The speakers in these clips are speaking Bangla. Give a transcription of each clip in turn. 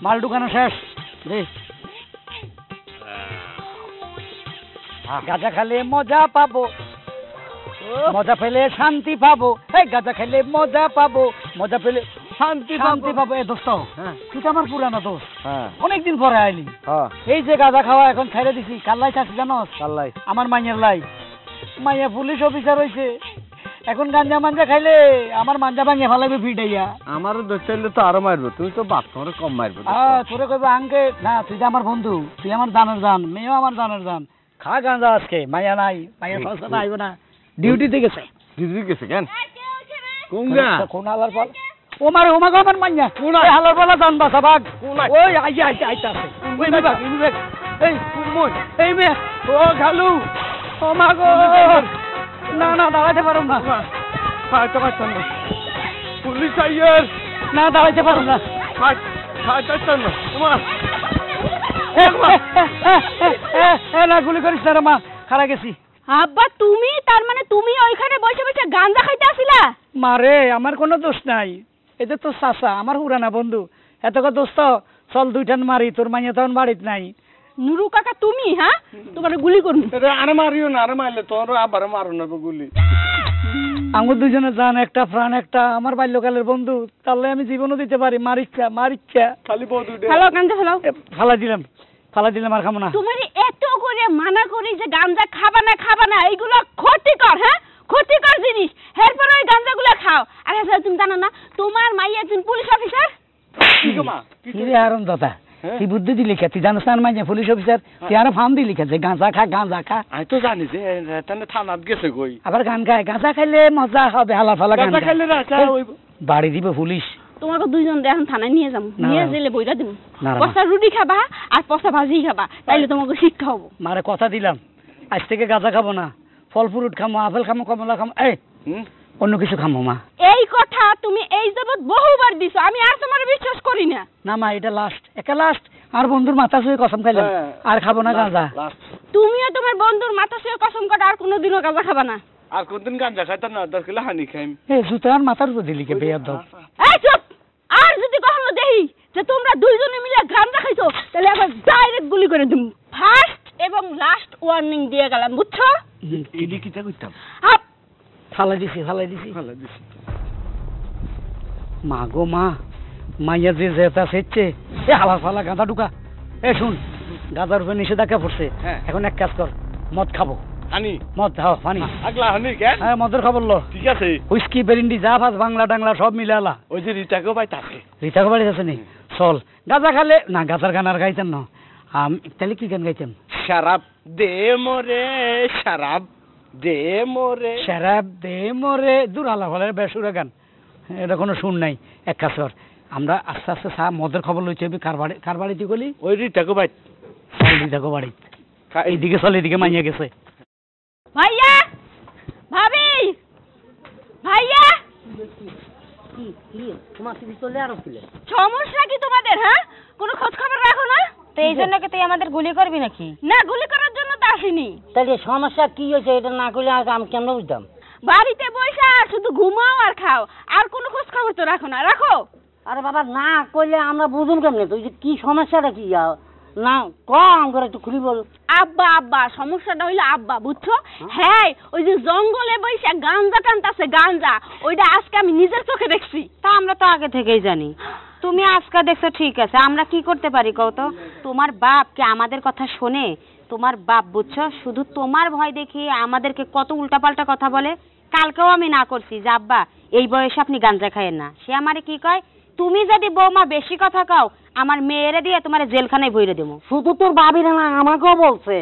মাল ঢুকানো শেষ দে গাঁজা খেলে মজা পাবো মজা পেলে শান্তি পাবো এই গাঁজা খেলে মজা পাবো মজা পেলে শান্তি পাবো এ দোস্ত তুই তো আমার পুরানো দোস্ত অনেকদিন পরে আইলি এই যে গাঁজা খাওয়া এখন খাইরে দিছি কাল্লাই চাচ্ছি জানোস কাল্লাই আমার মাইয়ের লাই মাইয়া পুলিশ অফিসার হয়েছে এখন গাঞ্জা মাঞ্জা খাইলে আমার মাঞ্জা ভাঙিয়ে ফেলাবে ভিড়াইয়া আমার দোস্তাইলে তো আরো মারবো তুই তো বাপ তোর কম মারবো তোরে কইবো আঙ্কে না তুই তো আমার বন্ধু তুই আমার জানের জান মেয়েও আমার জানের জান খা গাঞ্জা আজকে মাইয়া নাই মাইয়া ফসা না আইব না ডিউটিতে গেছে কেন কোনগা কোন আলার পাল ও মারে ও মাগো আমার মাইয়া কোন আলার পালা জান বাসা ভাগ ওই আইছে আছে ওই বাবা এই মই এই মে ও গালু ও মাগো না না দাঁড়াতে পারো না খাইতে পারতাম না পুলিশ আইয়ার না দাঁড়াতে পারো না খাইতে না গুলি করিস না রে মা খারা গেছি আব্বা তুমি তার মানে তুমি ওইখানে বসে বসে গাঁজা খাইতে আসিলা মারে আমার কোনো দোষ নাই এটা তো চাচা আমার পুরানা বন্ধু এত দোস্ত চল দুইটান মারি তোর মাইয়া তখন বাড়িত নাই নুরু কাকা তুমি হ্যাঁ তোমার গুলি করুন আরে মারিও না আরে মারলে তোর আবার মারো না গুলি আমার দুজনে জান একটা প্রাণ একটা আমার বাল্যকালের বন্ধু তাহলে আমি জীবনও দিতে পারি মারিচ্ছা খালি হ্যালো গাঞ্জা হ্যালো ফালা দিলাম আর খাবো না তোমার এত করে মানা করি যে গাঞ্জা খাবা না এইগুলো ক্ষতিকর হ্যাঁ ক্ষতিকর জিনিস এরপর ওই গাঞ্জাগুলো খাও আর তুমি জানো না তোমার মাইয়া একজন পুলিশ অফিসার কি রে আরন দাদা তুই বুদ্ধি দিলি তুই জানিস না মাইয়া পুলিশ অফিসার তুই আরো ফার্ম দিলি যে গাঁজা খা আমি তো জানি যে থানাত গেছে কই আবার গান গায় গাঁজা খাইলে মজা হবে হালা ফালা গাঁজা খাইলে বাড়ি দিবে পুলিশ তোমাকে দুইজন এখন থানায় নিয়ে যাবো নিয়ে গেলে বইটা দিব পচা রুটি খাবা আর পচা ভাজি খাবা তাইলে তোমাকে শিক্ষা হবো মারে কথা দিলাম আজ থেকে গাঁজা খাবো না ফল ফ্রুট খামো আপেল খামো কমলা খামো এই অন্য কিছু খামো মা এই কথা তুমি এই যাবত বহুবার দিছো আমি আর তোমার বিশ্বাস করি না না মা এটা লাস্ট আর বন্ধুর মাথা ছুঁয়ে কসম খাইলাম আর খাবো না গাঁজা তুমিও তোমার বন্ধুর মাথা ছুঁয়ে কসম কাটা আর কোনোদিনও গাঁজা খাবা না আর কোনদিন গাঁজা খাইতাম না 10 কিলো হানি খাইম এ জুতার মাথার উপর দিলি কে বেয়াদ দাও এই চুপ আর যদি কখনো দেখি যে তোমরা দুইজনে মিলে গাঁজা খাইছো তাহলে আবার ডাইরেক্ট গুলি করে দিম ফার্স্ট এবং লাস্ট ওয়ার্নিং দিয়ে গেলাম বুঝছো এডি কিটা কইতাম ফালা দিছি মা গো মা মাইয়া যে যেটা সেচ্ছে এ হালা ফালা গাঁদা ঢুকা এ শুন গাঁদার উপরে নিষেধাজ্ঞা পড়ছে এখন এক কাজ কর মদ খাবো মদ খাও পানি হ্যাঁ মদের খবর লো ঠিক আছে হুইস্কি বেরিন্ডি যা ফাস বাংলা টাংলা সব মিলালা ওই যে রিতাকে বাড়ি আছে নি চল গাঁজা খালে না গাঁজার গান আর গাইতেন না তাহলে কি গান গাইতেন শরাব দে মোরে দূর আলা ফলের বেসুরে গান এটা কোনো শুন নাই এক কাজ কর আমরা আস্তে আস্তে মদের খবর লইতে হবে কার বাড়িতে গলি ওই রিতাকে বাড়ি এইদিকে চল এইদিকে মাইয়া গেছে ভাইয়া ভাবি ভাইয়া সমস্যা কি তোমাদের হ্যাঁ কোনো খোঁজ খবর রাখো না তো এই জন্য কি তুই আমাদের গুলি করবি নাকি না গুলি করার জন্য তো আসিনি তাহলে সমস্যা কি হয়েছে এটা না করলে আমি কেমন বুঝতাম বাড়িতে বসে শুধু ঘুমাও আর খাও আর কোনো খোঁজ খবর তো রাখো না রাখো আরে বাবা না করলে আমরা বুঝুম কেমনে তুই কি সমস্যাটা কি না কম করে একটু খুলি বল আব্বা সমস্যাটা হইলো আব্বা বুঝছো হ্যাঁ ওই যে জঙ্গলে বসে গাঞ্জা টানতাছে গাঞ্জা ওইটা আজকে আমি নিজের চোখে দেখছি তা আমরা তো আগে থেকেই জানি তুমি আজকে দেখছো ঠিক আছে আমরা কি করতে পারি কও তো তোমার বাপ কি আমাদের কথা শোনে তোমার বাপ বুঝছো শুধু তোমার ভয় দেখিয়ে আমাদেরকে কত উল্টাপাল্টা কথা বলে কালকেও আমি না করছি যে আব্বা এই বয়সে আপনি গাঞ্জা খায়েন না সে আমারে কি কয় তুমি যদি বৌমা বেশি কথা কও আমার মেয়েরে দিয়ে তোমার জেলখানায় ভইরে দেবো শুধু তোর বাবিরা না আমাকেও বলছে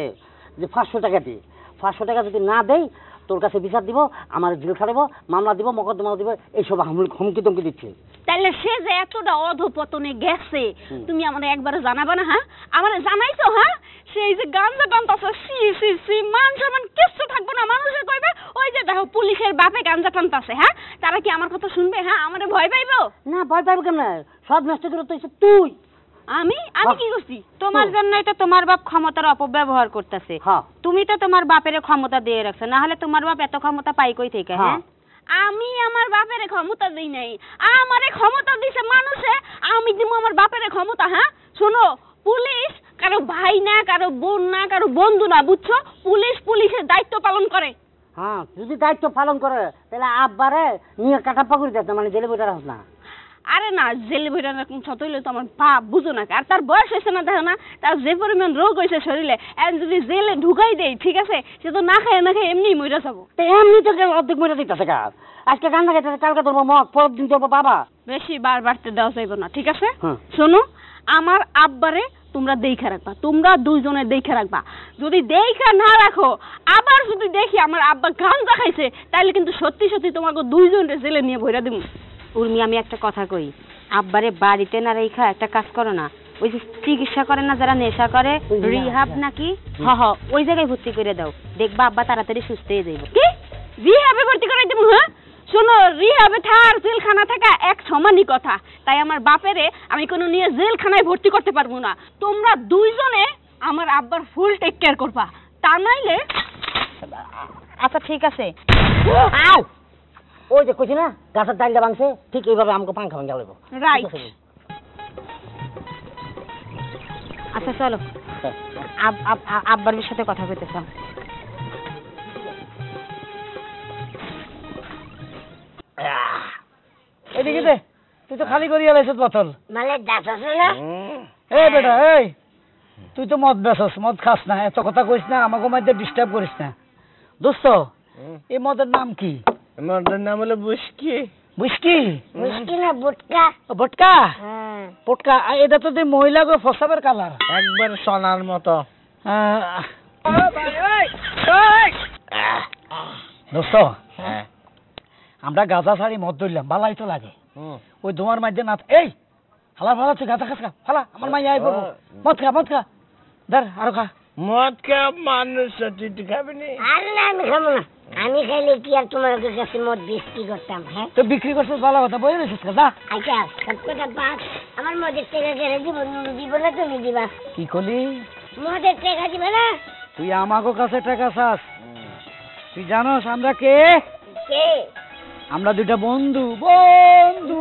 যে 500 টাকা দি 500 টাকা যদি না দেই তোর কাছে বিচার দিব আমার জেল খাটাবো মামলা দিব মকদ্দমা দিব এইসব হুমকি টমকি দিচ্ছে তাহলে সে যে এতটা অধপতনে গেছে তুমি আমাদের একবার জানাবা না হ্যাঁ আমাদের জানাইছো হ্যাঁ সেই যে গাঞ্জা টানতাছে সি মান সম্মান কিছু থাকবে না মানুষের কইবে ওই যে দেখো পুলিশের বাপে গাঞ্জা টানতাছে হ্যাঁ তারা কি আমার কথা শুনবে হ্যাঁ আমারে ভয় পাইবো না ভয় পাইবো কেন সব নষ্ট করে তো তুই আমি কি করছি তোমার জন্যই তো তোমার বাপ ক্ষমতার অপব্যবহার করতেছে তুমি তো তোমার বাপের ক্ষমতা দিয়ে রাখছো না হলে তোমার বাপ এত ক্ষমতা পাই কই থেকে হ্যাঁ আমি আমার বাপের ক্ষমতা দেই নাই, আমারে ক্ষমতা দিছে মানুষে, আমি দিব আমার বাপের ক্ষমতা। হ্যাঁ শোনো, পুলিশ কারো ভাই না, কারো বোন না, কারো বন্ধু না, বুঝছো? পুলিশ পুলিশের দায়িত্ব পালন করে। হ্যাঁ, যদি দায়িত্ব পালন করে তাহলে আব্বারে নিয়ে কাটা পাকুড়ি দিতে, মানে জেলে বইটা রাখ না। আরে না, জেলে বইটা এরকম ছত হইলে তো আমার বাপ বুঝো না, আর তার বয়স হয়েছে না, দেখো না তার যে পরিমাণ রোগ হয়েছে শরীরে, এখন যদি জেলে ঢুকাই দেই, ঠিক আছে, সে তো না খায় এমনি মরে যাবো। এমনি তো অর্ধেক মরে দিতেছে কাজ, আজকে গান্ধা খাইতেছে, কালকে ধরবো মদ, পরের দিন ধরবো বাবা। বেশি বার বাড়তে দেওয়া যাইব না, ঠিক আছে? শোনো, আমার আব্বারে তোমরা দেখে রাখবা, তোমরা দুইজনে দেখে রাখবা। যদি দেখে না রাখো, আবার যদি দেখি আমার আব্বা গাঁজা খাইছে, তাহলে কিন্তু সত্যি সত্যি তোমাকে দুইজনের জেলে নিয়ে ভইরা দেবো। উর্মি, আমি একটা কথা কই, আব্বারে বাড়িতে না রেখা একটা কাজ করো না, ওই যে চিকিৎসা করে না যারা নেশা করে, রিহাব নাকি, ওই জায়গায় ভর্তি করে দাও, দেখবা আব্বা তাড়াতাড়ি সুস্থ হয়ে যাইব। কি রিহাবে ভর্তি করে দেবো? হ্যাঁ শোনো, রিহাবে থার জেলখানা থাকা এক সমানই কথা, তাই আমার বাপেরে আমি কোনো নিয়ে জেলখানায় ভর্তি করতে পারবো না। তোমরা দুইজনে আমার আব্বার ফুল টেক কেয়ার করবা, তা নাইলে। আচ্ছা ঠিক আছে। ওই যে কইছি না গাছের ডালটা ভাঙছে, ঠিক এইভাবে আমাকে পাঙ্খা ভাঙা লাগবে। রাইট। আচ্ছা চলো, আব্বার সাথে কথা কইতেছাম। এদিকে দে, তুই তো খালি করিয়া লাইছিস বোতল। মানে দাঁত আছে না? এই বেটা, এই তুই তো মদ বেচস, মদ খাস না, এত কথা কইস না, আমাকে মধ্যে ডিস্টার্ব করিস না। দোস্ত, এই মদের নাম কি? মদের নাম হলো বুস্কি। বুস্কি? মিষ্টি না বুটকা? বটকা? হ্যাঁ। পটকা, এটা তো তুই মহিলা গো ফসাবের কালার, একবার সোনার মতো। দোস্ত, আমরা গাঁজা ছাড়ি মদ ধরলাম, ভালাই তো লাগে, ওই তোমার মাঝে না। এই হালা ভালা, তুই গাঁজা খাস খা, ফালা, আমার মাই আই করবো। মদ খা, মদ খা, ধর আরো খা। মদ খা মানুষ, তুই খাবি নি? আর না, আমি খাবো না। আমি খাইলে কি আর তোমার কাছে মদ বিক্রি করতাম? হ্যাঁ, তো বিক্রি করছিস ভালো কথা, বই রেছিস যা। আচ্ছা সব কথা বাদ, আমার মদের টাকা কেড়ে দিব না? তুমি দিবা? কি করলি? মদের টাকা দিবা না? তুই আমাকে কাছে টাকা চাস? তুই জানোস আমরা কে? কে? আমরা দুইটা বন্ধু। বন্ধু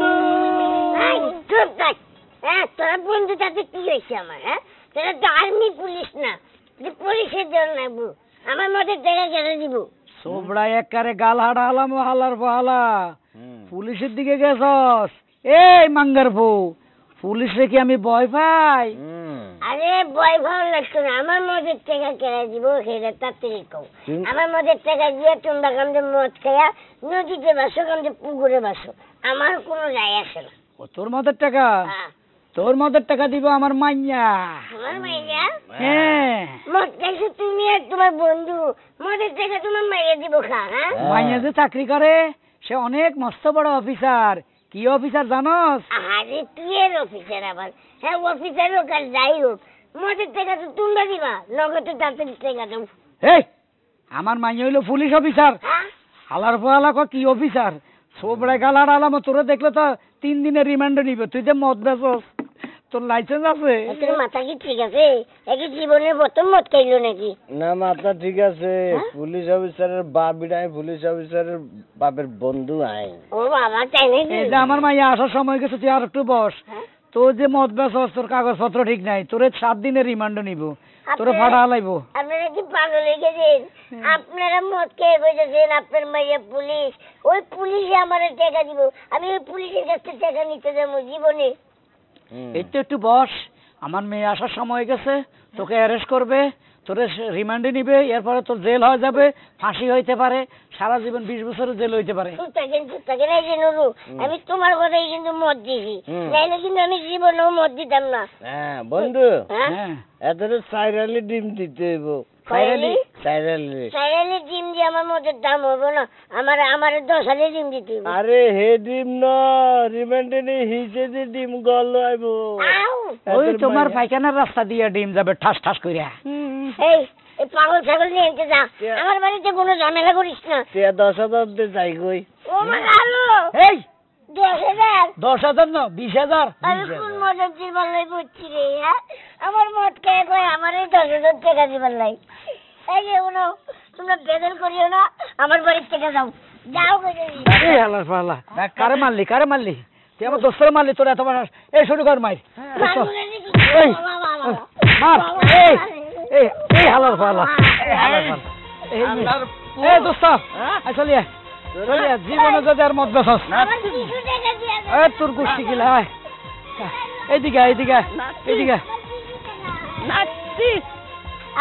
এই, চুপ থাক। হ্যাঁ, তোরা বন্ধু তাতে কি হয়েছে আমার? হ্যাঁ, তোরা তো আর্মি পুলিশ না, পুলিশের জন্য নেবো। আমার মদের টাকা কেড়ে দিব? সোবড়া একবারে গাল হাড়া হালাম, হালার হালা পুলিশের দিকে গেছস? এই মাঙ্গার বউ, পুলিশে কি আমি ভয় পাই? আরে ভয় ভালো লাগতো না, আমার মদের টাকা কেড়ে দিব, সেটা তাড়াতাড়ি কও। আমার মদের টাকা দিয়ে তোমরা কামড়ে মদ খাইয়া নদীতে বাসো, কামড়ে পুকুরে বাসো, আমার কোনো যায় আসে না। ও তোর মদের টাকা? হ্যাঁ। তোর মদের টাকা দিব আমার মাইয়া। তোমার মাইয়া? হ্যাঁ, মদ খাইছো তুমি আর তোমার বন্ধু, মদের টাকা তোমার মাইয়া দিব খা। হ্যাঁ, মাইয়া যে চাকরি করে সে অনেক মস্ত বড় অফিসার। কি অফিসার জানোস? আরে তুই এর অফিসার আবার? হ্যাঁ, অফিসার হোক আর যাই হোক, মদের টাকা তো তোমরা দিবা, নগদে তাড়াতাড়ি টাকা দাও। এই আমার মাইয়া হইলো পুলিশ অফিসার। হ্যাঁ, হালার ফালা কি অফিসার? সোবড়ে গালার আলাম, তোরে দেখলে তো 3 দিনের রিমান্ডে নিবে। তুই যে মদ বেচস, তোর লাইসেন্স আছে? তোর মাথা কি ঠিক আছে? একই জীবনের প্রথম মদ খাইলো নাকি? না, মাথা ঠিক আছে। পুলিশ অফিসারের বাপ বিড়াই, পুলিশ অফিসারের বাপের বন্ধু আয়। ও বাবা, তাই নাকি? এই যে আমার মাইয়া আসার সময় গেছে, তুই আর একটু বস। তোর যে মদ বেচস, তোর কাগজপত্র ঠিক নাই, তোরে 7 দিনের রিমান্ডে নিব, তোরে ফাটা হালাইবো। আপনারা কি পাগল হয়ে গেছেন? আপনারা মদ খেয়ে বসেছেন, আপনার মাইয়া পুলিশ, ওই পুলিশে আমার টাকা দিব, আমি ওই পুলিশের কাছ থেকে টাকা নিতে যাবো জীবনে? এই তো একটু বস, আমার মেয়ে আসার সময় গেছে, তোকে অ্যারেস্ট করবে, তোরে রিমান্ডে নিবে, এরপরে তোর জেল হয়ে যাবে, ফাঁসি হইতে পারে, সারা জীবন 20 বছরের জেল হইতে পারে। চুপ থাকেন, এই যে নুরু, আমি তোমার কথাই কিন্তু মদ দিছি, নাইলে কিন্তু আমি জীবনেও মদ দিতাম না। হ্যাঁ বন্ধু, হ্যাঁ, এত সাইরালি ডিম দিতে হইব। সাইরালি? সাইরালি সাইরালি ডিম দিয়ে আমার মদের দাম হবো না, আমার 10 হালি ডিম দিতে হইব। আরে হে ডিম ন, রিমান্ডে নেই, হিসে যে ডিম গল আইব। আউ! ওই তোমার পায়খানার রাস্তা দিয়ে ডিম যাবে ঠাস ঠাস কইরা। এই পাগল ছাগল নিয়ে এনতে যা, আমার বাড়িতে কোনো ঝামেলা করিস না। 10,000 দে যাই কই। ও মা আলো, এই 10,000? 10,000 না, 20,000। আমি কোন মদের দিবার লাই বলছি রে? হ্যাঁ, আমার মদ খেয়ে কয় আমার এই 10,000 টাকা দিবার লাই। এই যে তোমরা বেদল করিও না, আমার বাড়ির থেকে যাও। যাও করে এই হালার পালা কারে মারলি তুই আমার দোস্তরে মারলি তোর এত বড় সাহস। এই শুরু কর মার দোস্ত। এই মার এই এই এই হালার পালা এই এই দোস্ত আই চলিয়া জীবনে যদি আর মদ বেছস আমার কিছু টাকা দিয়ে দাও। এই তোর গোষ্ঠী গিলা এইদিকে নাচছিস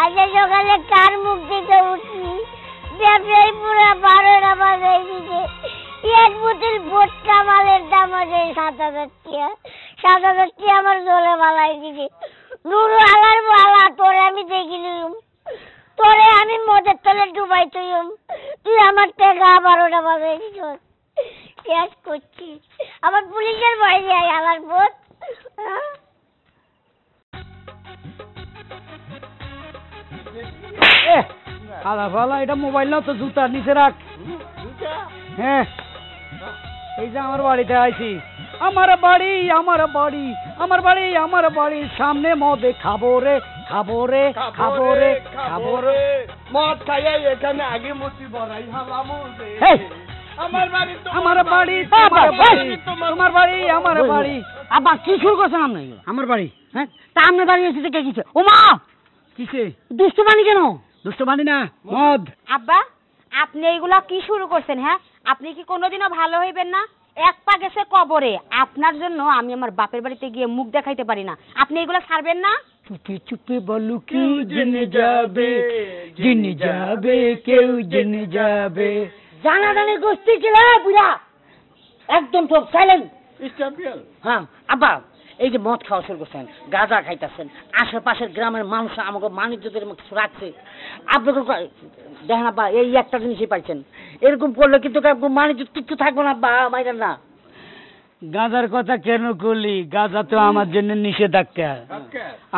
আজ সকালে কার মুখ থেকে উঠি ব্যবসায়ী পুরো 12টা বাজাই দিছে। এক বোতল ভোটকা মালের দাম আছে 7,000 টাকা। 7,000 টাকা আমার জলে বালাই দিছে। নুরু আলার বালা তোরে আমি দেখিলাম, তোরে আমি মদের তলে ডুবাই তুই আমার টাকা 12টা বাজাই দিছ। শেষ করছিস আমার পুলিশের ভয় যায় আমার বোধ। হালার পালা এটা মোবাইল না তো জুতার নিচে রাখ। হ্যাঁ এই যে আমার বাড়িতে আইছি, আমার বাড়ির সামনে মদে খাবো রে মদ খাইয়া এখানে আগে মতি বড়াই হালামো রে। এই, আমার বাড়ি আমার বাড়ি আমার বাড়ি। আব্বা কি শুরু করছেন আপনি? আমার বাড়ি হ্যাঁ তা আপনি দাঁড়িয়ে এসেছে কে কিছে? ও মা কিসে? দুষ্টু বানি কেন? দুষ্ট বানি না, মদ। আব্বা আপনি এইগুলা কি শুরু করছেন? হ্যাঁ আপনি কি কোনোদিনও ভালো হইবেন না? এক পা গেছে কবরে, আপনার জন্য আমি আমার বাপের বাড়িতে গিয়ে মুখ দেখাইতে পারি না, আপনি এগুলা ছাড়বেন না? চুপি চুপি বলু কি জেনে যাবে কেউ জেনে যাবে। জানাজানি গোষ্ঠী ছিল বুড়া, একদম সব সাইলেন্ট। হ্যাঁ আব্বা এই যে মদ খাওয়া শুরু করছেন, গাঁজা খাইতেছেন, আশেপাশের গ্রামের মানুষ আমাকে মানিজ্যদের কিছু রাখছে, আপনাকে দেখেন আব্বা এই একটা জিনিসই পাইছেন, এরকম করলে কিন্তু মানিজ্য কিচ্ছু থাকবো না আব্বা, মাইরেন না। গাঁজার কথা কেন করলি? গাঁজা তো আমার জন্য নিষেধাজ্ঞা।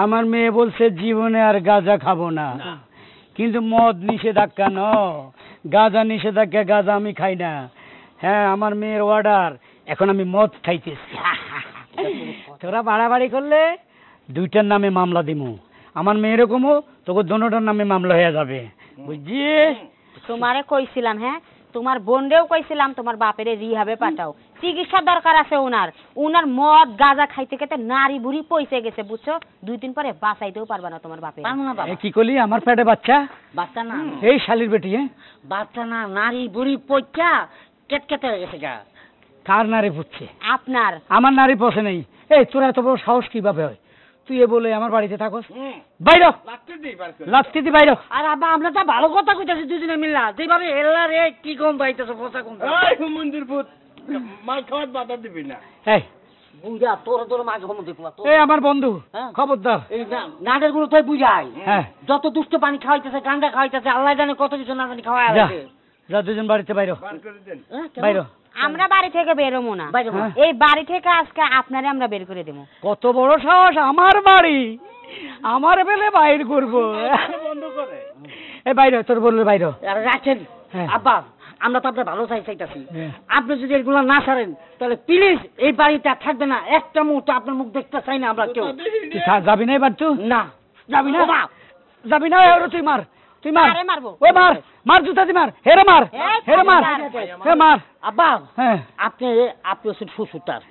আমার মেয়ে বলছে জীবনে আর গাঁজা খাবো না, কিন্তু মদ নিষেধাজ্ঞা ন, গাঁজা নিষেধাজ্ঞা, গাঁজা আমি খাই না। হ্যাঁ আমার মেয়ের অর্ডার, এখন আমি মদ খাইতেছি। তোরা বাড়াবাড়ি করলে দুইটার নামে মামলা দিমু, আমার মেয়ের কমো তোকে দোনোটার নামে মামলা হয়ে যাবে, বুঝছিস? তোমারে কইছিলাম, হ্যাঁ তোমার বোনরেও কইছিলাম তোমার বাপেরে রিহাবে পাঠাও, চিকিৎসা দরকার আছে উনার মদ গাঁজা খাইতে খেতে নারী বুড়ি পয়সে গেছে, বুঝছো? 2 দিন পরে বাঁচাইতেও পারবা না তোমার বাপে। কি করলি? আমার পেটে বাচ্চা? বাচ্চা না, এই শালির বেটি। হ্যাঁ বাচ্চা না, নারী বুড়ি পয়সা কেটকেটে হয়ে গেছে গা। কার নারী পুচ্ছে? আপনার। আমার নারী পছে নেই। এই তোরা এত বড় সাহস কিভাবে হয়? তুই এ বলে আমার বাড়িতে থাকস? বাইর লাত্তি দি বাইর। আর আব্বা আমরা তো ভালো কথা কইতাছি দুজনে মিল্লা, যেভাবে হেল্লা রে কি কোন বাইতেছে পোষা কোন মন্দির ভূত মাল খাওয়ার বাধা দিবি না। এই বুঝা তোর মাঝ হমো দেখলা তো। এই আমার বন্ধু, খবরদার। এই নাটের গুলো তুই বুঝাই, হ্যাঁ যত দুষ্ট পানি খাওয়াইতেছে, গান্ডা খাওয়াইতেছে, আল্লাহ জানে কত কিছু না জানি খাওয়ায় যা আছে। যা দুজন বাড়িতে বাইর বাইর। আমরা বাড়ি থেকে বেরোবো না, এই বাড়ি থেকে আজকে আপনারে আমরা বের করে দেবো। কত বড় সাহস! আমার বাড়ি আমার বেলে বাইর করবো? বন্ধ করে এই বাইর, তোর বললে বাইর রাখেন। হ্যাঁ। আব্বা আমরা তো আপনার ভালো চাইতাছি, আপনি যদি এগুলো না ছাড়েন তাহলে প্লিজ এই বাড়িতে আর থাকবে না, একটা মুহূর্ত আপনার মুখ দেখতে চাই না আমরা কেউ। তুই যাবি না এবার? তুই না যাবি না? যাবি না? তুই মার, তুই মার। আরে মারবো। ওই মার, মার জুতা দি মার, হেরে মার, হেরে মার, হে মার। আব্বা হ্যাঁ আপনি হচ্ছেন শ্বশুরটার,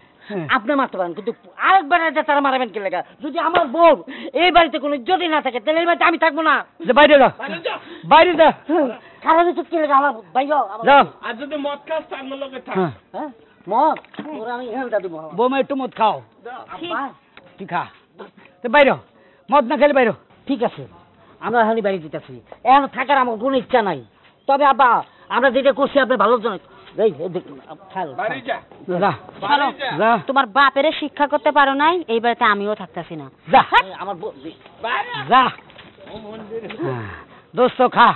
আপনি মারতে পারেন, কিন্তু আরেকবার তারা মারাবেন কি লেগা? যদি আমার বউ এই বাড়িতে কোনো যদি না থাকে তাহলে এই বাড়িতে আমি থাকবো না। যে বাইরে যা, বাইরে যা। কারণ কি লেগা আমার বাইরে যা। আর যদি মদ খাস তার লগে থাক। হ্যাঁ মদ ওরা আমি হেলদা দিব। বৌমা একটু মদ খাও। আব্বা তুই খা, তো বাইরে মদ না খেলে বাইরে। ঠিক আছে আমরা এখনই বাড়ি দিতেছি, এখন থাকার আমার কোনো ইচ্ছা নাই, তবে আব্বা আমরা যেটা করছি আপনি ভালো জন। তোমার বাপের শিক্ষা করতে পারো নাই, এই বাড়িতে আমিও থাকতেছি না। যা আমার যা দোস্ত খা।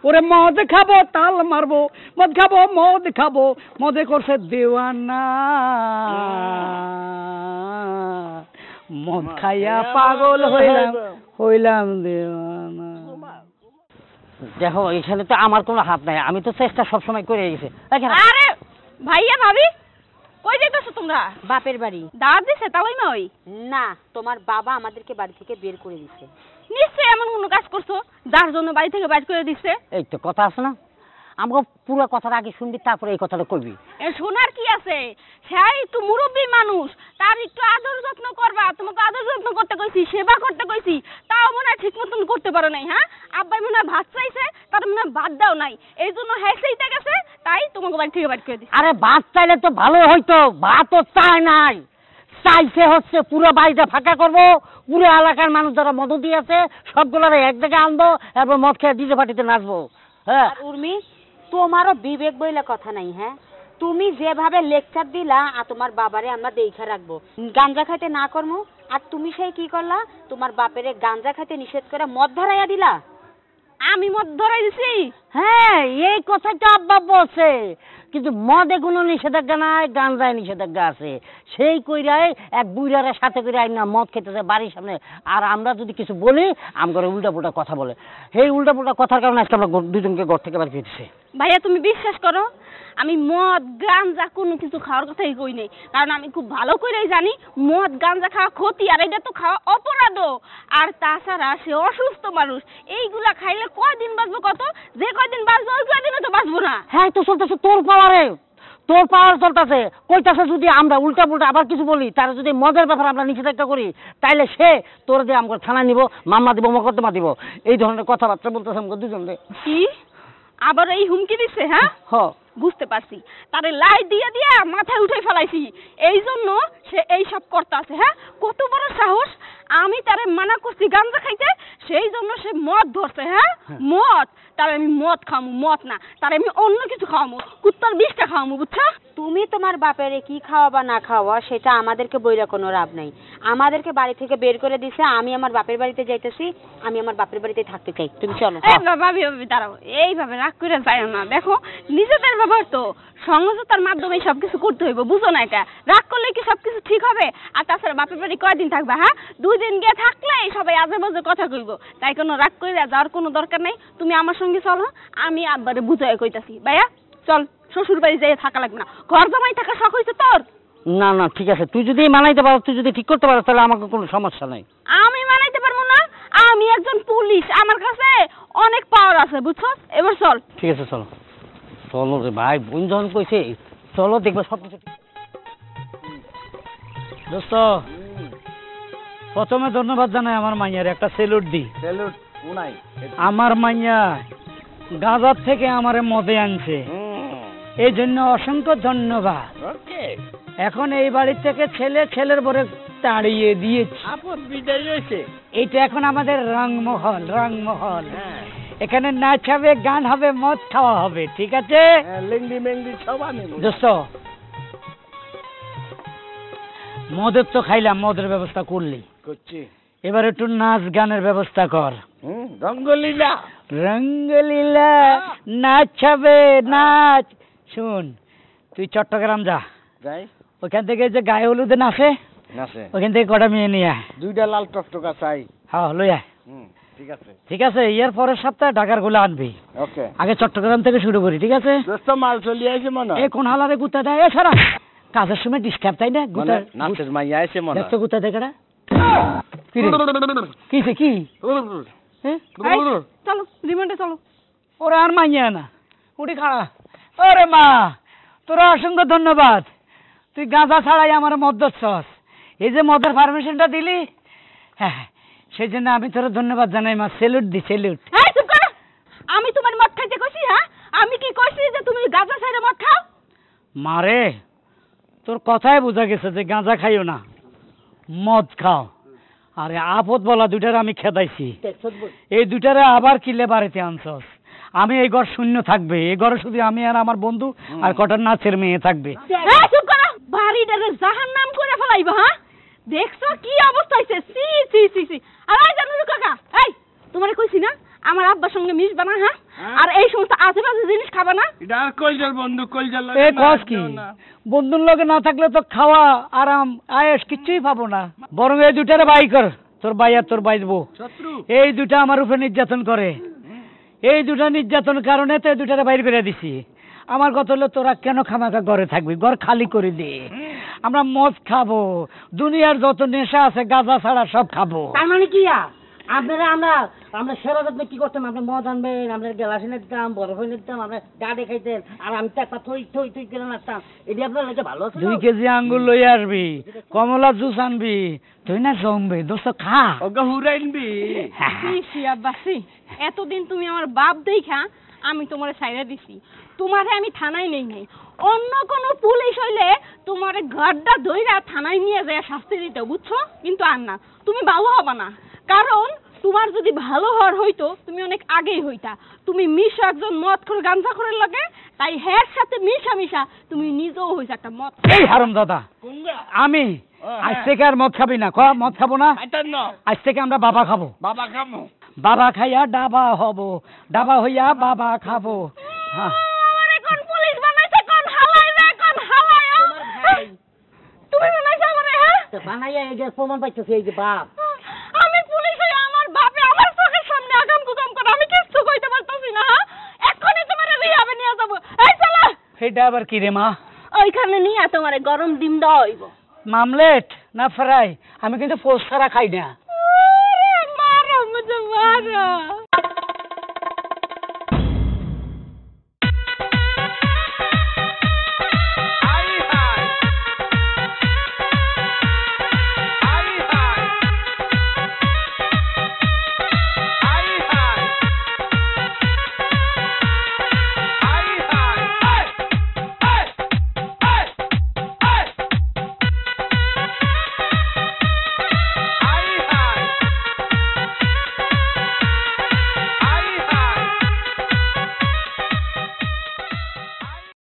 ওরে মদ খাবো তাল মারবো, মদ খাবো মদ খাবো, মদে করছে দেওয়ানা, মদ খাইয়া পাগল হইলাম দেওয়ানা। দেখো এখানে তো আমার কোনো হাত নাই, আমি তো চেষ্টা সবসময় করে গেছি। আরে ভাইয়া ভাবি কই যাইতাছো তোমরা? বাপের বাড়ি। দাঁড় দিছে তালাই না? ওই না তোমার বাবা আমাদেরকে বাড়ি থেকে বের করে দিচ্ছে। নিশ্চয়ই এমন কোনো কাজ করছো যার জন্য বাড়ি থেকে বাইর করে দিছে। এই তো কথা আছে না, আমাকে পুরো কথাটা আগে শুনবি, তারপরে এই কথাটা কইবি। এ শোনার কি আছে, সেই তো মুরব্বী মানুষ, তার একটু আদর যত্ন করবা। তোমাকে আদর যত্ন করতে কইছি, সেবা করতে কইছি, তাও মনে হয় ঠিক মতন করতে পারো নাই। হ্যাঁ, আব্বাই মনে হয় ভাত চাইছে, তার মনে হয় ভাত দাও নাই, এই জন্য হ্যাঁ সেইটা গেছে, তাই তোমাকে বাড়ি থেকে বাড়ি করে দিই। আরে ভাত চাইলে তো ভালো হইতো, ভাতও চায় নাই, চাইছে হচ্ছে পুরো বাড়িটা ফাঁকা করবো, পুরো এলাকার মানুষ যারা মদতি আছে সবগুলোরে এক জায়গায় আনবো, এরপর মদ খেয়ে ডিজে পার্টিতে নাচবো। হ্যাঁ আর উর্মি, তোমারও বিবেক বইলে কথা নাই। হ্যাঁ, তুমি যেভাবে লেকচার দিলা আর তোমার বাবারে আমরা দেখা রাখবো, গাঞ্জা খাইতে না করবো, আর তুমি সেই কি করলা, তোমার বাপেরে গাঞ্জা খাইতে নিষেধ করে মদ ধরাইয়া দিলা। আমি মদ ধরাই দিছি? হ্যাঁ, এই কথাটা আব্বা বলছে, কিন্তু মদে কোনো নিষেধাজ্ঞা নাই, গাঞ্জায় নিষেধাজ্ঞা আছে। সেই কইরাই এক বুইরারে সাথে করে আইনা মদ খেতেছে বাড়ির সামনে, আর আমরা যদি কিছু বলি আমরা উল্টা পুল্টা কথা বলে, সেই উল্টা পুল্টা কথার কারণে আজকে আমরা দুজনকে ঘর থেকে বাড়ি দিচ্ছে। ভাইয়া তুমি বিশ্বাস করো, আমি মদ গাঞ্জা কোনো কিছু খাওয়ার কথাই কই নাই, কারণ আমি খুব ভালো করেই জানি মদ গাঞ্জা খাওয়া ক্ষতি, আর এটা তো খাওয়া অপরাধও। আর তাছাড়া সে অসুস্থ মানুষ, এইগুলা খাইলে কয়দিন বাঁচবো কত, যে কয়দিন বাঁচবো ওই কয়দিনও তো বাঁচবো না। হ্যাঁ, তো চলতেছে তোর পাওয়ারে, তোর পাওয়ার চলতেছে, কইতাছে যদি আমরা উল্টা পুল্টা আবার কিছু বলি, তার যদি মদের ব্যাপারে আমরা নিষেধাজ্ঞা করি, তাইলে সে তোর দিয়ে আমরা থানায় নিব, মামলা দিব, মকদ্দমা দিব, এই ধরনের কথাবার্তা বলতেছে আমাকে দুজনকে। কি আবার এই হুমকি দিচ্ছে? হ্যাঁ বুঝতে পারছি, তারে লাই দিয়ে দিয়ে মাথায় উঠে ফেলাইছি, এই জন্য সে এই সব করতে আছে। হ্যাঁ, কত বড় সাহস, আমি তারে মানা করছি গাঞ্জা খাইতে, সেই জন্য সে মদ ধরছে। হ্যাঁ, মদ, তারে আমি মদ খাওয়ামু, মদ না, তারে আমি অন্য কিছু খাওয়ামু, কুত্তার বিষটা খাওয়ামু, বুঝছো? তুমি তোমার বাপেরে কি খাওয়াবা না খাওয়া সেটা আমাদেরকে বইরা কোনো লাভ নাই। আমাদেরকে বাড়ি থেকে বের করে দিছে, আমি আমার বাপের বাড়িতে যাইতেছি, আমি আমার বাপের বাড়িতে থাকতে চাই, তুমি চলো। ভাবি ভাবি দাঁড়াও, এইভাবে রাগ করে যায় না, দেখো নিজেদের ব্যাপার তো, সংযতার মাধ্যমে সবকিছু করতে হইব, বুঝো না? এটা রাগ করলে কি সবকিছু ঠিক হবে? আর তাছাড়া বাপের বাড়ি কয়দিন থাকবে? হ্যাঁ, 2 দিন গিয়ে থাকলে সবাই আজে বাজে কথা কইব, তাই কোনো রাগ করে যাওয়ার কোনো দরকার নাই। তুমি আমার সঙ্গে চলো, আমি আব্বারে বুঝাই কইতাছি। ভাইয়া চল, শ্বশুর বাড়ি যাই থাকা লাগবে না, ঘর জামাই থাকা শখ হয়েছে তোর? না না, ঠিক আছে, তুই যদি মানাইতে পারো, তুই যদি ঠিক করতে পারো, তাহলে আমাকে কোনো সমস্যা নাই। আমি মানাইতে পারবো না, আমি একজন পুলিশ, আমার কাছে অনেক পাওয়ার আছে, বুঝছো? এবার চল। ঠিক আছে, চলো চলো রে ভাই, বোন যখন কইছে চলো, দেখবে সবকিছু। দোস্ত, প্রথমে ধন্যবাদ জানাই আমার মাইয়ার, একটা সেলুট দি। সেলুট উনাই আমার মাইয়া গাজার থেকে আমারে মদে আনছে, এই জন্য অসংখ্য ধন্যবাদ। ওকে, এখন এই বাড়ি থেকে ছেলের বরে তাড়িয়ে দিয়েছি, আপন বিদায় হয়েছে। এইটা এখন আমাদের রংমহল। এখানে নাচ হবে, গান হবে, মদ খাওয়া হবে, ঠিক আছে? লিঙ্গি মেঙ্গি সব আমি দোস্ত, মদের তো খাইলাম, মদের ব্যবস্থা করলি, করছি, এবার একটু নাচ গানের ব্যবস্থা কর। রঙ্গলীলা রঙ্গলীলা নাচ হবে, নাচ। শুন, তুই চট্টগ্রাম যা, যাই, ওখান থেকে যে গায়ে হলুদে নাচে, নাচে, ওখান থেকে কটা মেয়ে নিয়ে আয়। 2টা লাল টকটকা চাই। হ্যাঁ, লই আয়। ঠিক আছে, ঠিক আছে, এর পরের সপ্তাহে ঢাকার গুলো আনবি। ওকে, আগে চট্টগ্রাম থেকে শুরু করি, ঠিক আছে? দোস্ত মাল চলে আসে মনে এ কোন হালারে গুতা দেয়? এ সারা কাজের সময় ডিস্টার্ব, তাই না? গুতা নাচের মাইয়া আসে মনে দেখছো গুতা দেয় কেডা? কি রে? কিসে কি? হ্যাঁ? এই, চলো রিমান্ডে চলো। ওরা আর মাইয়া না, উঠি খাড়া। ওরে মা, তোরা অসংখ্য ধন্যবাদ, তুই গাঁজা ছাড়াই আমার মদ ধরছস, এই যে মদের পারমিশনটা দিলি, হ্যাঁ সেই জন্য আমি তোর ধন্যবাদ জানাই মা, সেলুট দি, সেলুট। এই চুপ করো, আমি তোমার মদ খাইতে কইছি? হ্যাঁ, আমি কি কইছি যে তুমি গাঁজা ছাইরে মদ খাও? মারে, তোর কথাই বোঝা গেছে যে গাঁজা খাইও না, মদ খাও। আরে আপদ বলা দুইটারে আমি খেদাইছি, এই দুইটারে আবার কিলে বাড়িতে আনছস। আমি এই ঘর শূন্য থাকবে, এই ঘরে শুধু আমি আর আমার বন্ধু আর কটার নাচের মেয়ে থাকবে। এই চুপ করো, বাড়িটারে জাহান্নাম করে ফেলাইবা। হ্যাঁ, দেখছো কি অবস্থা হইছে? সি সি সি সি। আর এই জানুর কাকা, এই তোমারে কইছি না আমার আব্বার সঙ্গে মিশবা না? হ্যাঁ, আর এই সমস্ত আশেপাশে জিনিস খাবা না। এটা আর কইজাল বন্ধু, কইজাল এ কস কি, বন্ধুর লগে না থাকলে তো খাওয়া আরাম আয়েশ কিচ্ছুই পাবো না, বরং এই দুটারে বাই কর, তোর ভাই আর তোর বাইবো। এই দুটা আমার উপরে নির্যাতন করে, এই দুটা নির্যাতন কারণে তো এই দুটারে বাইর করে দিছি। আমার কথা হলো তোরা কেন খামাখা ঘরে থাকবি, ঘর খালি করে দে, আমরা মদ খাবো, দুনিয়ার যত নেশা আছে গাঁজা ছাড়া সব খাবো। তার মানে কি আপনারা আমরা আমরা সেরা যত্ন কি করতাম, আপনি মদ আনবেন, আমরা গ্লাস এনে দিতাম, বরফ এনে দিতাম, আমরা গাড়ি খাইতেন, আর আমি তো একটা থই থই থই করে নাচতাম। এটি আপনার লাগে ভালো আছে। 2 কেজি আঙ্গুর লই আসবি, কমলা জুস আনবি, তুই না জমবে দোস্ত খা। ওগা হুরাইনবি। আব্বাসি, এতদিন তুমি আমার বাপ দেখা আমি তোমারে ছাইড়া দিছি, তোমারে আমি থানায় নেই নাই। অন্য কোনো পুলিশ হইলে তোমারে গাড্ডা ধইরা থানায় নিয়ে যায় শাস্তি দিতে, বুঝছো? কিন্তু আর না, তুমি ভালো হবা না। কারণ তোমার যদি ভালো হওয়ার হইতো তুমি অনেক আগেই হইতা। তুমি মিশো একজন মদখোর গাঁজাখোরের লাগে, তাই হের সাথে মিশা মিশা তুমি নিজেও হইছ একটা মদ। এই হারামজাদা, আমি আজ থেকে আর মদ খাবি না। কয়া মদ খাবো না, আজ থেকে আমরা বাবা খাবো। বাবা খামো। বাবা খাইয়া ডাবা হব, ডাবা হইয়া বাবা খাবো। হ্যাঁ, আমারে কোন পুলিশ বানাইছে, কোন হালাইবে, কোন হালায়ো? তুমি বানাইছো আমারে? হ্যাঁ, বানাইয়া এই যে প্রমাণ পাইতেছি, এই যে বাপ। আমি পুলিশ হই, আমার বাপে আমার চোখের সামনে আগাম কুকাম করে, আমি কিছু কইতে পারতাছি না। হ্যাঁ, এক্ষুনি তোমারে রিহাবে নিয়ে যাব। এই চলো। সেটা আবার কি রে মা? ওইখানে নিয়ে তোমারে গরম ডিম দেওয়া হইব। মামলেট না ফ্রাই? আমি কিন্তু পোস্ট ছাড়া খাই না। মারো মুঝে মারো।